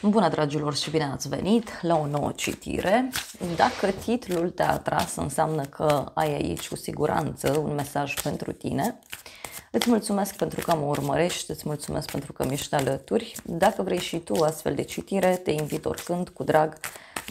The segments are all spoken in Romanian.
Bună, dragilor, și bine ați venit la o nouă citire. Dacă titlul te-a atras, înseamnă că ai aici cu siguranță un mesaj pentru tine. Îți mulțumesc pentru că mă urmărești, îți mulțumesc pentru că mi-ești alături. Dacă vrei și tu astfel de citire, te invit oricând, cu drag,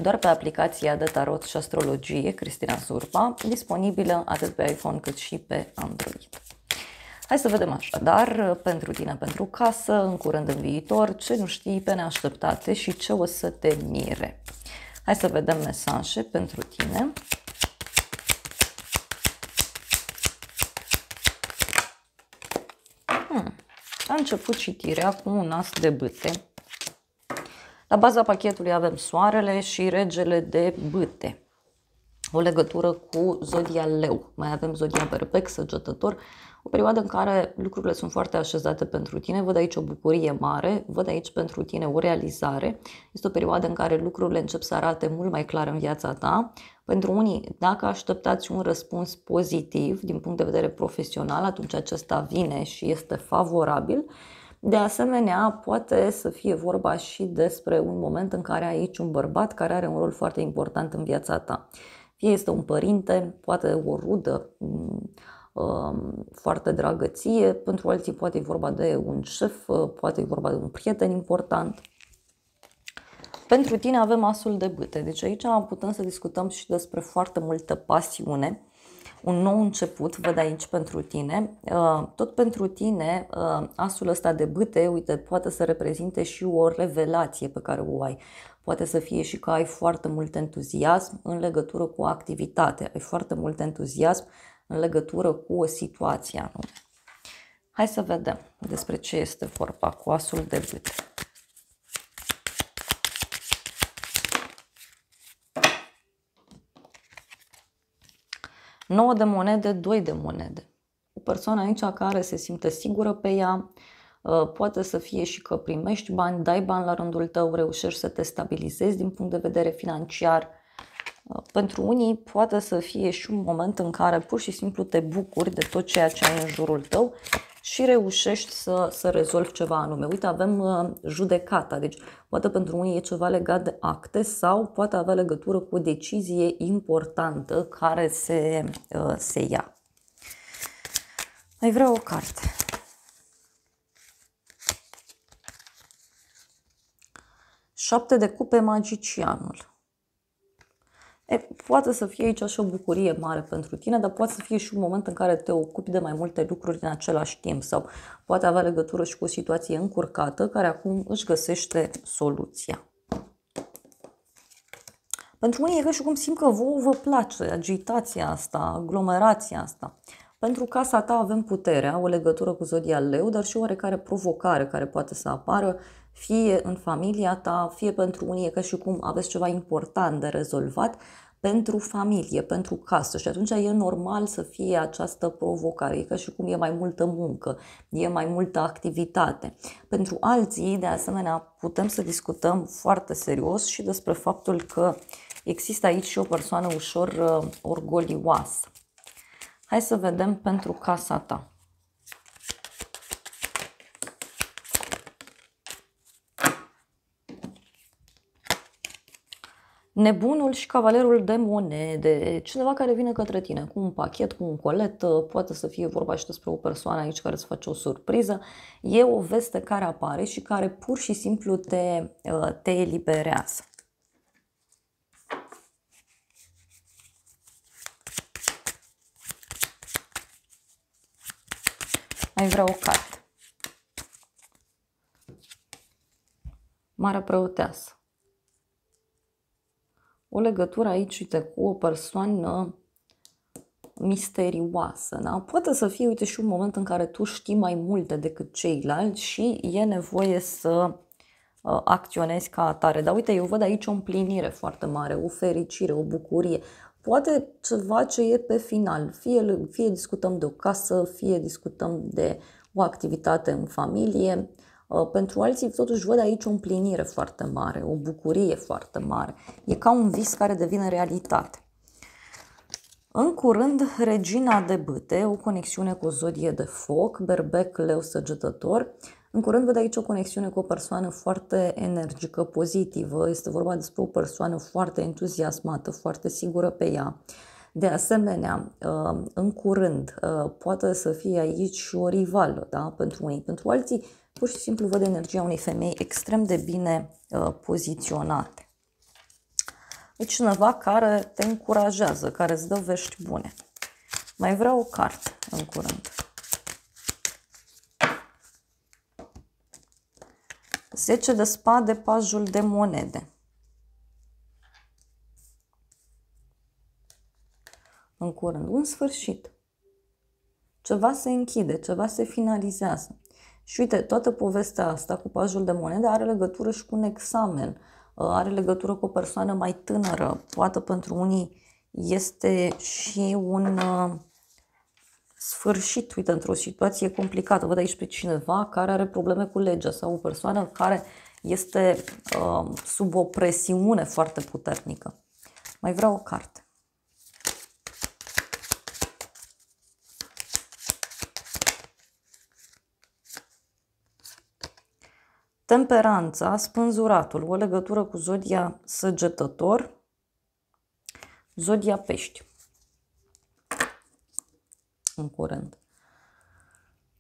doar pe aplicația de tarot și astrologie Cristina Surpa, disponibilă atât pe iPhone cât și pe Android. Hai să vedem așadar pentru tine, pentru casă, în curând în viitor, ce nu știi pe neașteptate și ce o să te mire. Hai să vedem mesaje pentru tine. A început citirea cu un as de bâte. La baza pachetului avem soarele și regele de bâte. O legătură cu zodia leu. Mai avem zodia berbec, săgetător. O perioadă în care lucrurile sunt foarte așezate pentru tine. Văd aici o bucurie mare, văd aici pentru tine o realizare. Este o perioadă în care lucrurile încep să arate mult mai clar în viața ta. Pentru unii, dacă așteptați un răspuns pozitiv din punct de vedere profesional, atunci acesta vine și este favorabil. De asemenea, poate să fie vorba și despre un moment în care ai aici un bărbat care are un rol foarte important în viața ta. Fie este un părinte, poate o rudă foarte dragă ție, pentru alții poate e vorba de un șef, poate e vorba de un prieten important. Pentru tine avem asul de bâte, deci aici putem să discutăm și despre foarte multă pasiune, un nou început, văd aici pentru tine. Tot pentru tine, asul ăsta de bâte, uite, poate să reprezinte și o revelație pe care o ai. Poate să fie și că ai foarte mult entuziasm în legătură cu o activitate, ai foarte mult entuziasm în legătură cu o situație anume. Hai să vedem despre ce este vorba cu asul de bâte. Nouă de monede, 2 de monede. O persoană aici care se simte sigură pe ea, poate să fie și că primești bani, dai bani la rândul tău, reușești să te stabilizezi din punct de vedere financiar. Pentru unii poate să fie și un moment în care pur și simplu te bucuri de tot ceea ce ai în jurul tău și reușești să rezolvi ceva anume. Uite, avem judecata, deci poate pentru unii e ceva legat de acte sau poate avea legătură cu o decizie importantă care se ia. Mai vreau o carte. Șapte de cupe, magicianul. Poate să fie aici și o bucurie mare pentru tine, dar poate să fie și un moment în care te ocupi de mai multe lucruri în același timp sau poate avea legătură și cu o situație încurcată care acum își găsește soluția. Pentru unii e ca și cum simt că vouă vă place agitația asta, aglomerația asta. Pentru casa ta avem puterea, o legătură cu zodia leu, dar și oarecare provocare care poate să apară fie în familia ta, fie pentru unii e ca și cum aveți ceva important de rezolvat pentru familie, pentru casă și atunci e normal să fie această provocare, e ca și cum e mai multă muncă, e mai multă activitate. Pentru alții, de asemenea, putem să discutăm foarte serios și despre faptul că există aici și o persoană ușor orgolioasă. Hai să vedem pentru casa ta. Nebunul și cavalerul de monede. Cineva care vine către tine cu un pachet, cu un colet, poate să fie vorba și despre o persoană aici care îți face o surpriză. E o veste care apare și care pur și simplu te eliberează. Mai vreau o carte. Marea preoteasă. O legătură aici, uite, cu o persoană misterioasă. Da? Poate să fie, uite, și un moment în care tu știi mai multe decât ceilalți și e nevoie să acționezi ca atare. Dar uite, eu văd aici o împlinire foarte mare, o fericire, o bucurie. Poate ceva ce e pe final. Fie discutăm de o casă, fie discutăm de o activitate în familie. Pentru alții, totuși, văd aici o împlinire foarte mare, o bucurie foarte mare. E ca un vis care devine realitate. În curând, regina de bâte, o conexiune cu o zodie de foc, berbec, leu, săgetător. În curând văd aici o conexiune cu o persoană foarte energică, pozitivă. Este vorba despre o persoană foarte entuziasmată, foarte sigură pe ea. De asemenea, în curând, poate să fie aici și o rivală, da? Pentru unii. Pentru alții, pur și simplu văd energia unei femei extrem de bine poziționate. Deci cineva care te încurajează, care îți dă vești bune. Mai vreau o carte în curând. 10 de spade, pajul de monede. În curând, un sfârșit. Ceva se închide, ceva se finalizează. Și uite, toată povestea asta cu pajul de monede are legătură și cu un examen. Are legătură cu o persoană mai tânără. Poate pentru unii este și un sfârșit, uite, într-o situație complicată. Văd aici pe cineva care are probleme cu legea sau o persoană care este sub o presiune foarte puternică. Mai vreau o carte. Temperanța, spânzuratul, o legătură cu zodia Săgetător, zodia Pești. În curând.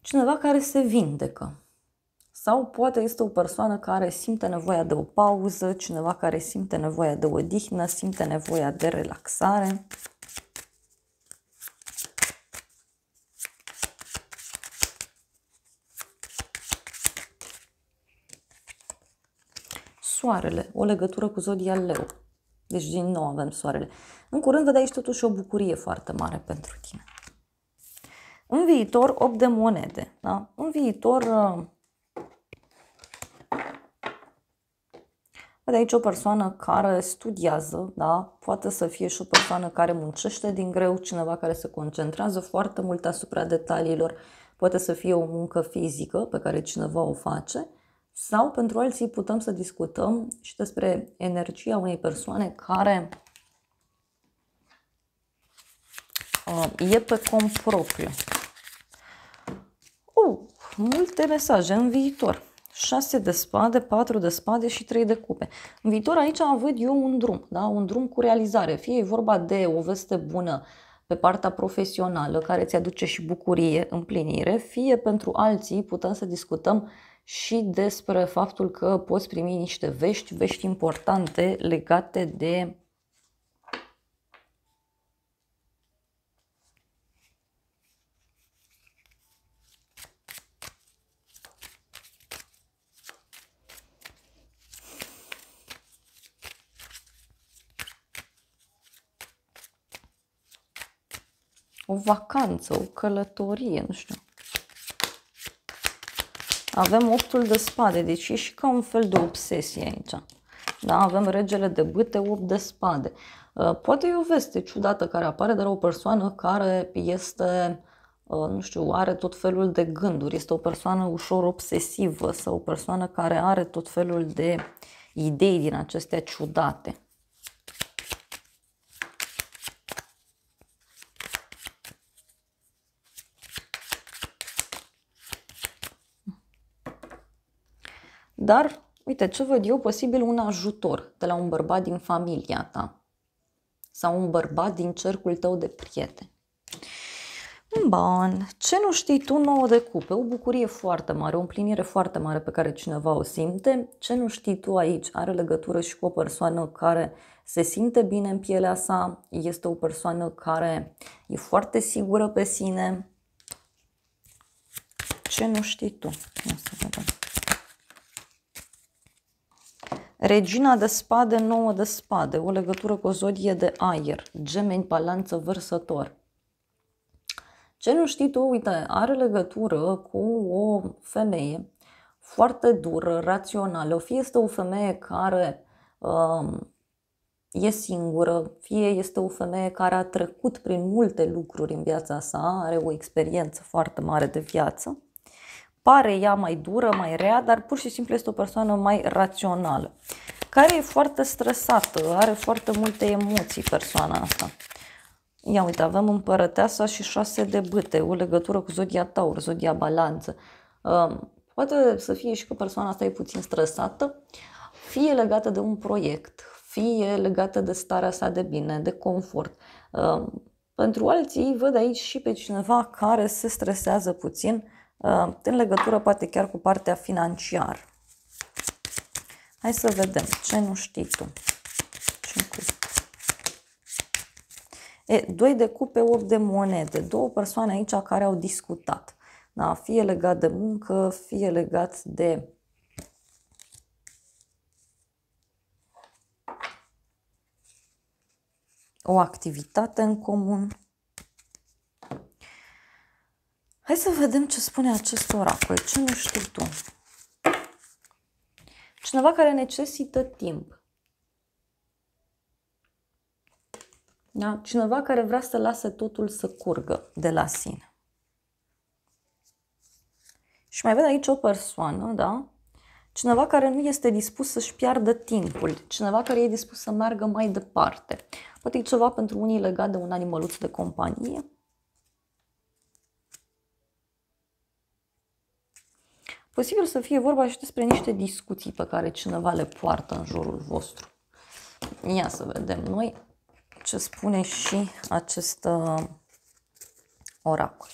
Cineva care se vindecă. Sau poate este o persoană care simte nevoia de o pauză, cineva care simte nevoia de odihnă, simte nevoia de relaxare. Soarele, o legătură cu zodia Leu. Deci din nou avem soarele. În curând văd aici totuși o bucurie foarte mare pentru tine. În viitor, 8 de monede. Da? În viitor, văd aici o persoană care studiază, da? Poate să fie și o persoană care muncește din greu, cineva care se concentrează foarte mult asupra detaliilor, poate să fie o muncă fizică pe care cineva o face, sau pentru alții putem să discutăm și despre energia unei persoane care e pe cont propriu. Multe mesaje în viitor. 6 de spade, 4 de spade și 3 de cupe. În viitor aici văd eu un drum, da? Un drum cu realizare. Fie e vorba de o veste bună pe partea profesională care ți aduce și bucurie, împlinire, fie pentru alții putem să discutăm și despre faptul că poți primi niște vești importante legate de o vacanță, o călătorie, nu știu. Avem 8 de spade, deci e și ca un fel de obsesie aici. Da? Avem regele de bâte, 8 de spade. Poate e o veste ciudată care apare de la o persoană care este, nu știu, are tot felul de gânduri. Este o persoană ușor obsesivă sau o persoană care are tot felul de idei din acestea ciudate. Dar, uite, ce văd eu, posibil un ajutor de la un bărbat din familia ta sau un bărbat din cercul tău de prieteni. Bun, ce nu știi tu, 9 de cupe, o bucurie foarte mare, o împlinire foarte mare pe care cineva o simte. Ce nu știi tu aici are legătură și cu o persoană care se simte bine în pielea sa, este o persoană care e foarte sigură pe sine. Ce nu știi tu? Ia să vedem. Regina de spade, 9 de spade, o legătură cu o zodie de aer, Gemeni, Balanță, Vărsător. Ce nu știi tu, uite, are legătură cu o femeie foarte dură, rațională, fie este o femeie care e singură, fie este o femeie care a trecut prin multe lucruri în viața sa, are o experiență foarte mare de viață. Pare ea mai dură, mai rea, dar pur și simplu este o persoană mai rațională, care e foarte stresată, are foarte multe emoții persoana asta. Ia uite, avem împărăteasa și 6 de bâte, o legătură cu zodia Taur, zodia Balanță. Poate să fie și că persoana asta e puțin stresată, fie legată de un proiect, fie legată de starea sa de bine, de confort. Pentru alții văd aici și pe cineva care se stresează puțin în legătură poate chiar cu partea financiară. Hai să vedem ce nu știi tu. Doi de cupe, 8 de monede. Două persoane aici care au discutat. Da? Fie legat de muncă, fie legat de o activitate în comun. Hai să vedem ce spune acest oracol. Ce nu știi tu? Cineva care necesită timp. Da? Cineva care vrea să lase totul să curgă de la sine. Și mai văd aici o persoană, da? Cineva care nu este dispus să-și piardă timpul. Cineva care e dispus să meargă mai departe. Poate e ceva pentru unii legat de un animăluț de companie. Posibil să fie vorba și despre niște discuții pe care cineva le poartă în jurul vostru. Ia să vedem noi ce spune și acest oracol.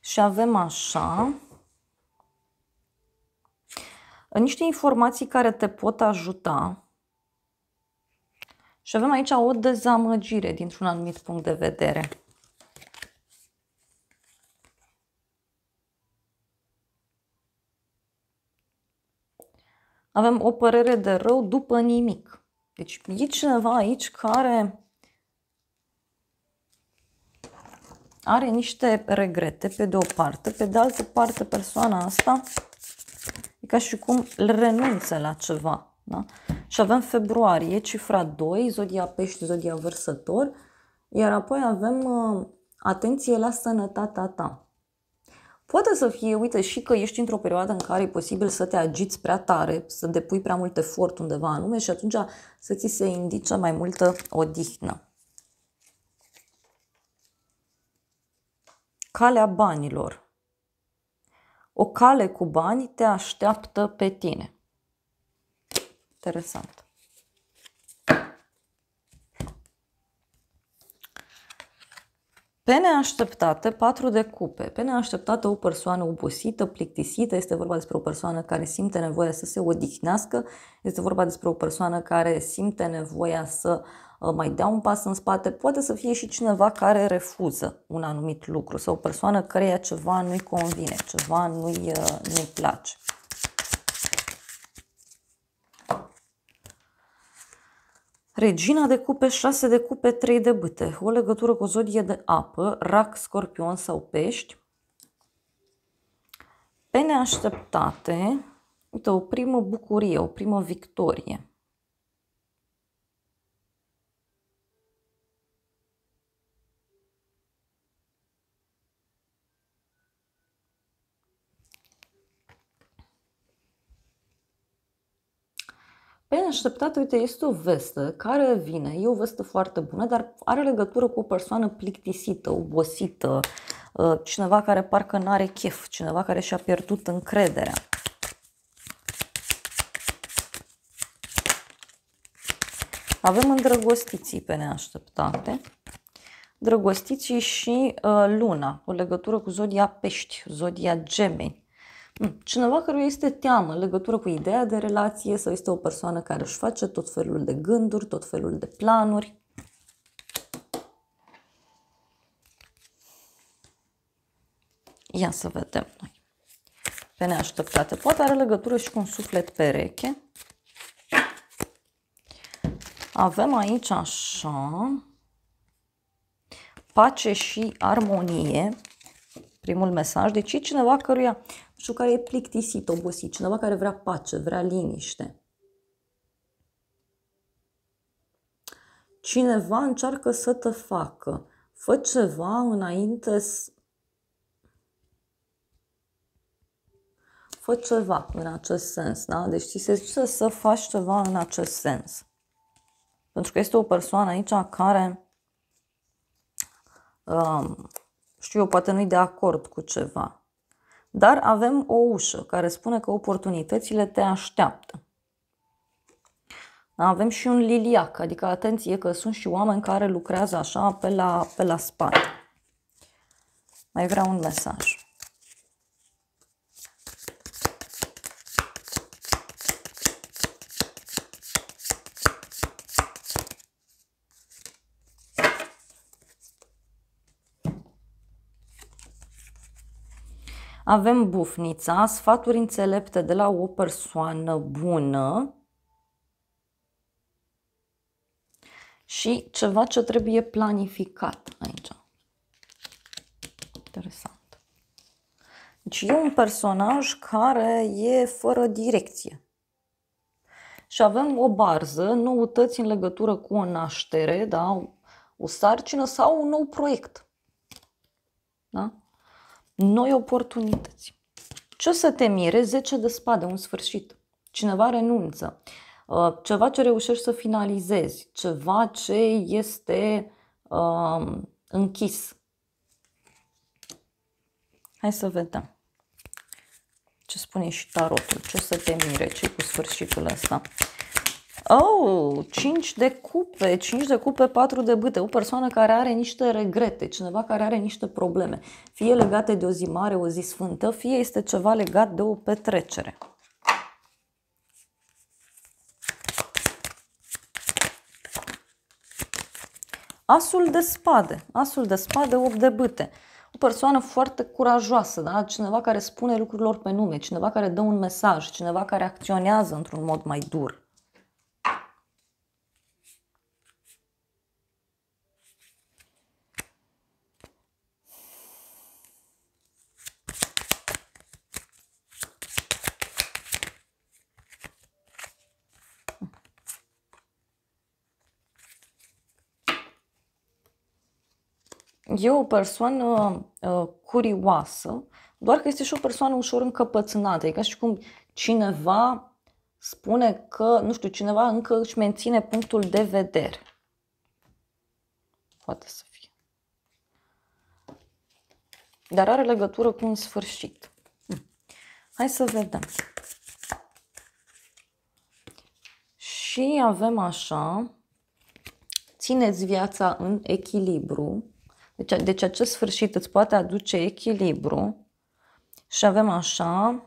Și avem așa niște informații care te pot ajuta. Și avem aici o dezamăgire dintr-un anumit punct de vedere. Avem o părere de rău după nimic. Deci e cineva aici care are niște regrete pe de o parte, pe de altă parte persoana asta e ca și cum renunță la ceva. Da? Și avem februarie, cifra 2, zodia pești, zodia vărsător, iar apoi avem atenție la sănătatea ta. Poate să fie, uite, și că ești într-o perioadă în care e posibil să te agiți prea tare, să depui prea mult efort undeva anume și atunci să ți se indice mai multă odihnă. Calea banilor. O cale cu bani te așteaptă pe tine. Interesant. Pe neașteptate, 4 de cupe. Pe neașteptate, o persoană obosită, plictisită. Este vorba despre o persoană care simte nevoia să se odihnească. Este vorba despre o persoană care simte nevoia să mai dea un pas în spate. Poate să fie și cineva care refuză un anumit lucru sau o persoană căreia ceva nu-i convine, ceva nu-i place. Regina de cupe, 6 de cupe, 3 de bâte. O legătură cu o zodie de apă, rac, scorpion sau pești. Pe neașteptate, uite, o primă bucurie, o primă victorie. Pe neașteptate, uite, este o vestă care vine, e o vestă foarte bună, dar are legătură cu o persoană plictisită, obosită, cineva care parcă n-are chef, cineva care și-a pierdut încrederea. Avem îndrăgostiții pe neașteptate, îndrăgostiții și luna, o legătură cu zodia pești, zodia gemeni. Cineva care este teamă în legătură cu ideea de relație sau este o persoană care își face tot felul de gânduri, tot felul de planuri. Ia să vedem noi. Pe neașteptate. Poate are legătură și cu un suflet pereche. Avem aici așa pace și armonie. Primul mesaj. Deci e cineva căruia, nu știu, care e plictisit, obosit, cineva care vrea pace, vrea liniște. Cineva încearcă să te facă. Fă ceva înainte fă ceva în acest sens, da? Deci ți se zice să faci ceva în acest sens. Pentru că este o persoană aici care, știu eu, poate nu-i de acord cu ceva. Dar avem o ușă care spune că oportunitățile te așteaptă. Avem și un liliac, adică atenție că sunt și oameni care lucrează așa pe la spate. Mai vreau un mesaj. Avem bufnița, sfaturi înțelepte de la o persoană bună și ceva ce trebuie planificat aici. Interesant. Deci e un personaj care e fără direcție. Și avem o barză, noutăți în legătură cu o naștere, da? O sarcină sau un nou proiect. Da? Noi oportunități. Ce o să te mire? 10 de spade, un sfârșit. Cineva renunță. Ceva ce reușești să finalizezi. Ceva ce este închis. Hai să vedem. Ce spune și tarotul? Ce o să te mire? Ce cu sfârșitul ăsta? Oh, 5 de cupe, 5 de cupe, 4 de bâte. O persoană care are niște regrete, cineva care are niște probleme. Fie legate de o zi mare, o zi sfântă, fie este ceva legat de o petrecere. Asul de spade, 8 de bâte. O persoană foarte curajoasă, da? Cineva care spune lucrurilor pe nume, cineva care dă un mesaj, cineva care acționează într-un mod mai dur. E o persoană curioasă, doar că este și o persoană ușor încăpățânată. E ca și cum cineva spune că, nu știu, cineva încă își menține punctul de vedere. Poate să fie. Dar are legătură cu un sfârșit. Hai să vedem. Și avem așa, țineți viața în echilibru. Deci acest sfârșit îți poate aduce echilibru. Și avem așa,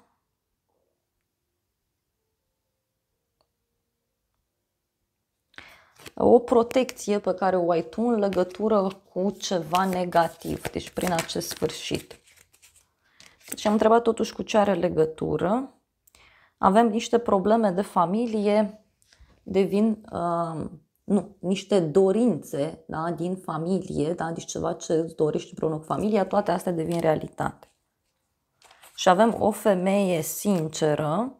o protecție pe care o ai tu în legătură cu ceva negativ, deci prin acest sfârșit. Deci am întrebat totuși cu ce are legătură. Avem niște probleme de familie, niște dorințe, da, din familie, da, deci ceva ce îți dorești împreună cu familia, toate astea devin realitate. Și avem o femeie sinceră,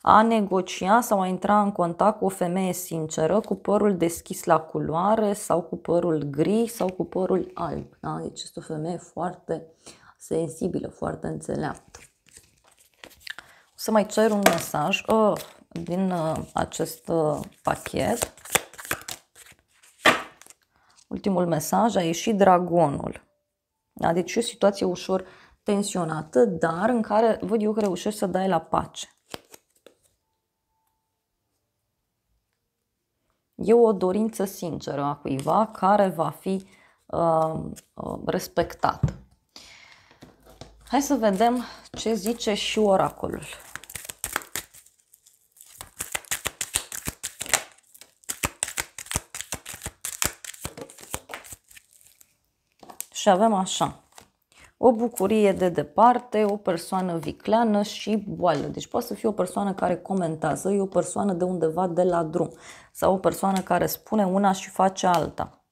a negocia sau a intra în contact cu o femeie sinceră, cu părul deschis la culoare sau cu părul gri sau cu părul alb. Da? Deci este o femeie foarte sensibilă, foarte înțeleaptă. O să mai cer un mesaj din acest pachet. Ultimul mesaj, a ieșit dragonul. Da? Deci e o situație ușor tensionată, dar în care văd eu că reușești să dai la pace. E o dorință sinceră a cuiva care va fi respectată. Hai să vedem ce zice și oracolul. Și avem așa. O bucurie de departe, o persoană vicleană și boală. Deci poate să fie o persoană care comentează, e o persoană de undeva de la drum. Sau o persoană care spune una și face alta.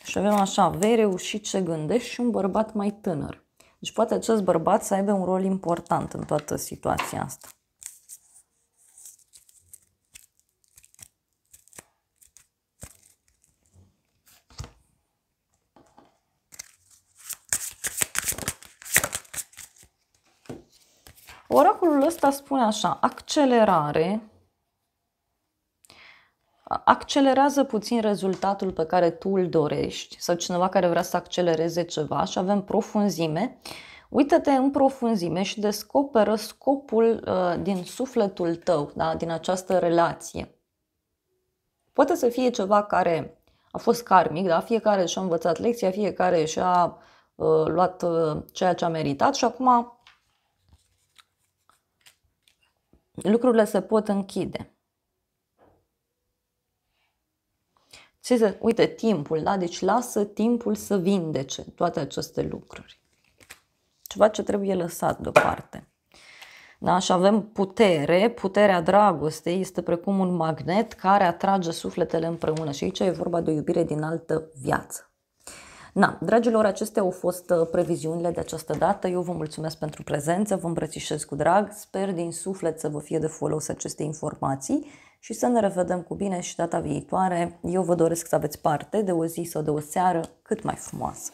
Și avem așa, vei reuși ce gândești și un bărbat mai tânăr. Deci poate acest bărbat să aibă un rol important în toată situația asta. Oracolul ăsta spune așa, accelerare, accelerează puțin rezultatul pe care tu îl dorești sau cineva care vrea să accelereze ceva și avem profunzime. Uită-te în profunzime și descoperă scopul din sufletul tău, da? Din această relație. Poate să fie ceva care a fost karmic, da? Fiecare și-a învățat lecția, fiecare și-a luat ceea ce a meritat și acum lucrurile se pot închide. Uite, timpul, da? Deci lasă timpul să vindece toate aceste lucruri. Ceva ce trebuie lăsat deoparte. Da? Și avem putere, puterea dragostei este precum un magnet care atrage sufletele împreună. Și aici e vorba de o iubire din altă viață. Na, dragilor, acestea au fost previziunile de această dată. Eu vă mulțumesc pentru prezență, vă îmbrățișez cu drag. Sper din suflet să vă fie de folos aceste informații și să ne revedem cu bine și data viitoare. Eu vă doresc să aveți parte de o zi sau de o seară cât mai frumoasă.